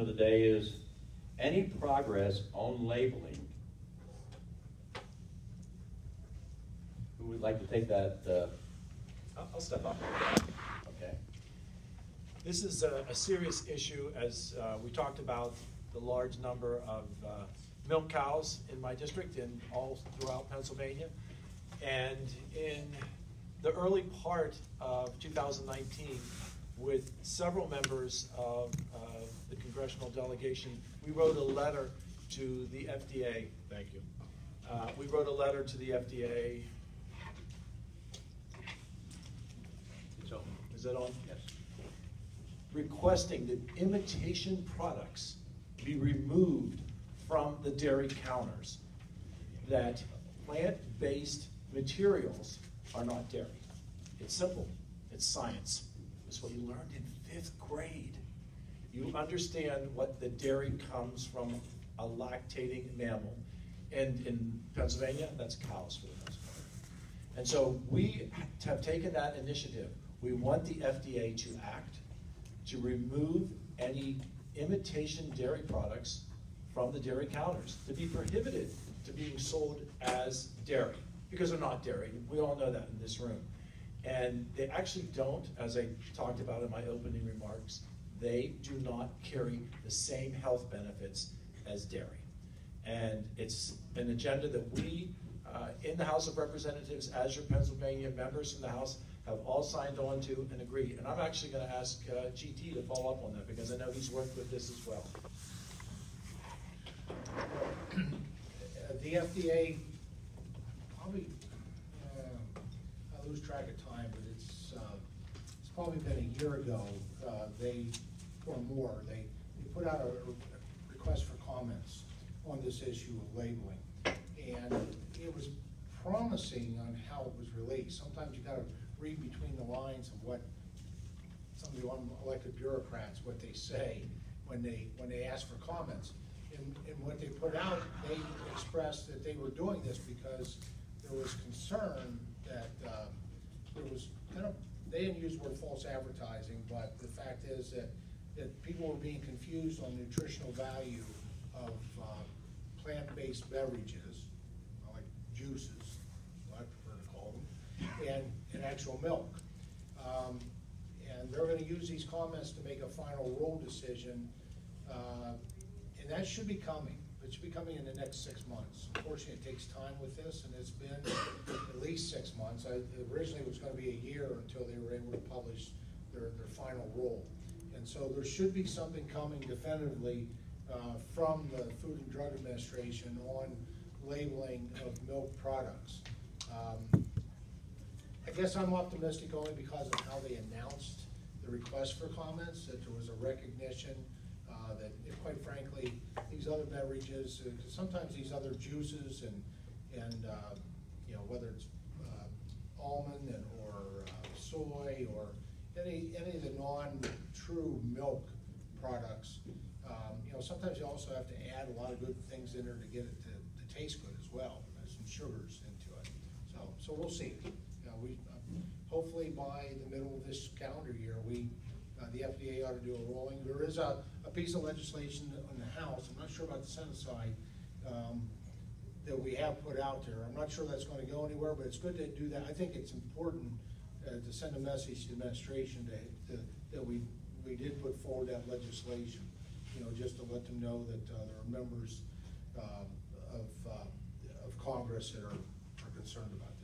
of the day is any progress on labeling. Who would like to take that? I'll step up. Okay. This is a serious issue, as we talked about the large number of milk cows in my district and all throughout Pennsylvania. And in the early part of 2019, with several members of the congressional delegation, we wrote a letter to the FDA. Thank you. We wrote a letter to the FDA. Is that on? Yes. Requesting that imitation products be removed from the dairy counters, that plant-based materials are not dairy. It's simple. It's science. It's what you learned in 5th grade. You understand what the dairy comes from a lactating mammal. And in Pennsylvania, that's cows for the most part. And so we have taken that initiative. We want the FDA to act to remove any imitation dairy products from the dairy counters, to be prohibited to being sold as dairy, because they're not dairy. We all know that in this room. And they actually don't, as I talked about in my opening remarks, they do not carry the same health benefits as dairy. And it's an agenda that we, in the House of Representatives, as your Pennsylvania members in the House, have all signed on to and agree. And I'm actually going to ask GT to follow up on that, because I know he's worked with this as well. The FDA, probably, I lose track of time, but it's probably been a year ago, or more, they put out a request for comments on this issue of labeling. And it was promising on how it was released. Sometimes you gotta read between the lines of what some of the unelected bureaucrats, what they say when they ask for comments. And what they put out, they expressed that they were doing this because there was concern that there was kind of, they didn't use the word false advertising, but the fact is that people were being confused on nutritional value of plant-based beverages, like juices, what I prefer to call them, and actual milk. And they're going to use these comments to make a final rule decision, and that should be coming. It should be coming in the next 6 months. Unfortunately, it takes time with this, and it's been at least 6 months. Originally, it was going to be a year until they were able to publish their final rule. And so there should be something coming definitively from the Food and Drug Administration on labeling of milk products. I guess I'm optimistic only because of how they announced the request for comments, that there was a recognition that, quite frankly, these other beverages, sometimes these other juices and you know, whether it's almond or soy or any of the non-true milk products, you know, sometimes you also have to add a lot of good things in there to get it to taste good as well. There's some sugars into it. So we'll see. You know, we hopefully by the middle of this calendar year, the FDA ought to do a rolling. There is a piece of legislation in the House, I'm not sure about the Senate side, that we have put out there. I'm not sure that's going to go anywhere, but it's good to do that. I think it's important to send a message to the administration that we did put forward that legislation, you know, just to let them know that there are members of Congress that are concerned about it.